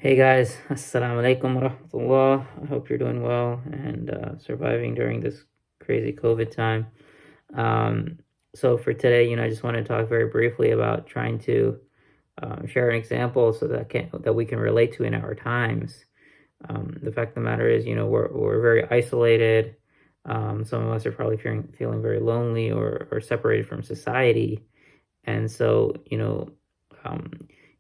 Hey guys, assalamu alaikum wa rahmatullah. I hope you're doing well and surviving during this crazy COVID time. Um, so for today, I just want to talk very briefly about trying to share an example so that we can relate to in our times. The fact of the matter is, we're very isolated. Some of us are probably feeling very lonely or separated from society, and so um,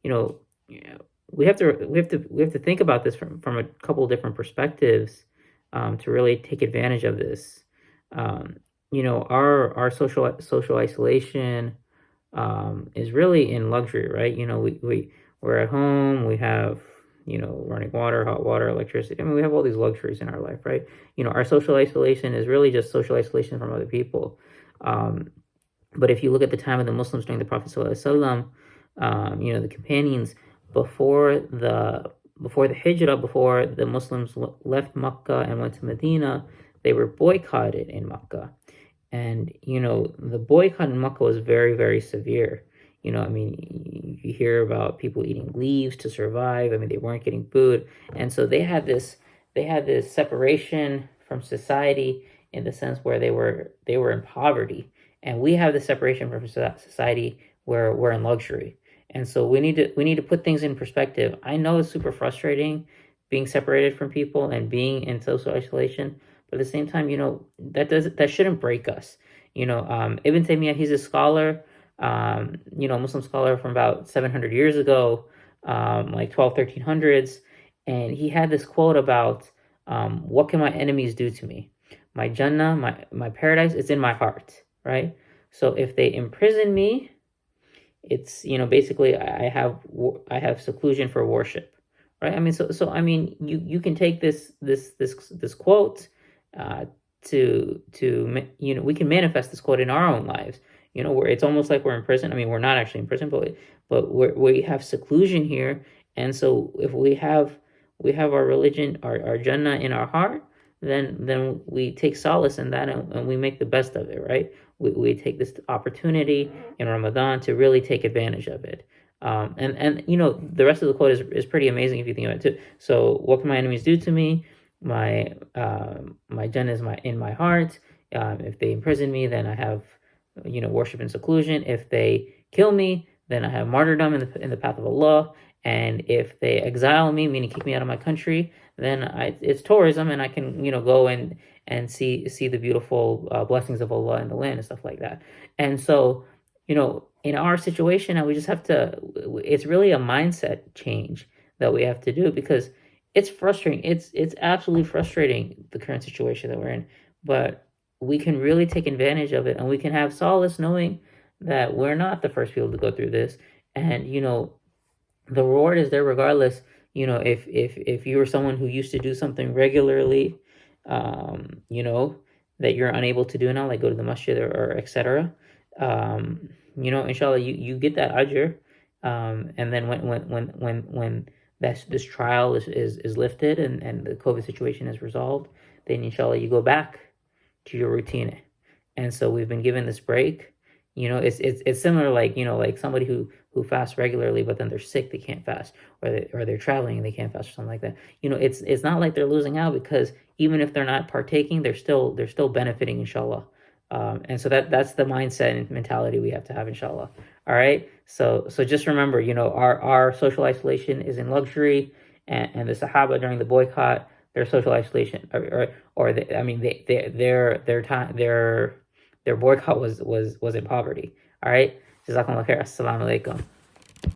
you know, yeah, we have to think about this from a couple of different perspectives to really take advantage of this. Um, our social isolation is really in luxury, right? We're at home, we have running water, hot water, electricity. I mean, we have all these luxuries in our life, right? Our social isolation is really just social isolation from other people. Um, but if you look at the time of the Muslims during the Prophet ﷺ, the companions before the Hijrah, before the Muslims left Makkah and went to Medina, they were boycotted in Makkah. And the boycott in Makkah was very, very severe. I mean, you hear about people eating leaves to survive. I mean, they weren't getting food, and so they had this separation from society in the sense where they were in poverty, and we have the separation from society where we're in luxury. And so we need to put things in perspective. I know it's super frustrating being separated from people and being in social isolation, but at the same time, that shouldn't break us. Ibn Taymiyyah, he's a scholar, Muslim scholar from about 700 years ago, like 12, 1300s, and he had this quote about, what can my enemies do to me? My Jannah, my paradise, it's in my heart, right? So if they imprison me, it's basically I have seclusion for worship, right? I mean, so I mean, you can take this quote, uh, we can manifest this quote in our own lives. Where it's almost like we're in prison. I mean, we're not actually in prison, but we have seclusion here, and so if we have our religion, our Jannah in our heart, then we take solace in that, and we make the best of it, right? We take this opportunity in Ramadan to really take advantage of it. And the rest of the quote is pretty amazing if you think about it too. So what can my enemies do to me? My Jannah is in my heart. If they imprison me, then I have worship and seclusion. If they kill me, then I have martyrdom in the path of Allah. And if they exile me, meaning kick me out of my country, then it's tourism, and I can go and see the beautiful blessings of Allah in the land and stuff like that. And so, in our situation, and we just have to. It's really a mindset change that we have to do, because it's frustrating. It's absolutely frustrating, the current situation that we're in, but we can really take advantage of it, and we can have solace knowing that we're not the first people to go through this, and the reward is there regardless. If you were someone who used to do something regularly, that you're unable to do now, like go to the masjid or etc. Inshallah, you get that ajr. And then when this trial is lifted, and the COVID situation is resolved, then inshallah you go back to your routine. And so we've been given this break. It's similar, like somebody who fasts regularly, but then they're sick, they can't fast, or they're traveling and they can't fast, or something like that. It's not like they're losing out, because even if they're not partaking, they're still benefiting, inshallah. And so that's the mindset and mentality we have to have, inshallah. All right. So just remember, our social isolation is in luxury, and the Sahaba during the boycott, their social isolation, I mean, their time, their boycott was in poverty. All right. Jazakumullah khair. Assalamu alaikum.